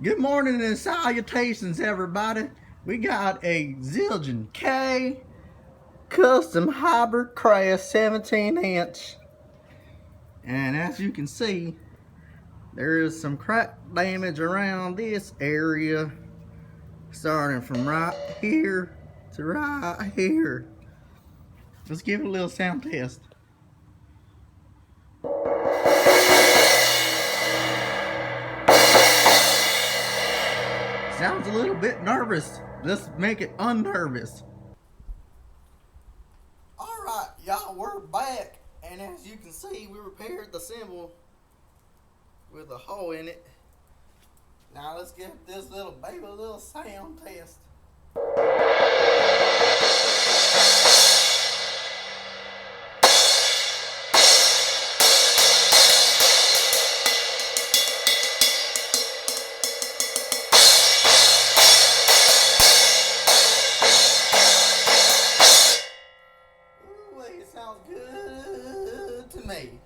Good morning and salutations, everybody. We got a Zildjian K custom hybrid crash 17-inch. And as you can see, there is some crack damage around this area, starting from right here to right here. Let's give it a little sound test. Sounds a little bit nervous. Let's make it unnervous. Alright, y'all, we're back. And as you can see, we repaired the cymbal with a hole in it. Now let's give this little baby a little sound test. Ooh, it sounds good to me.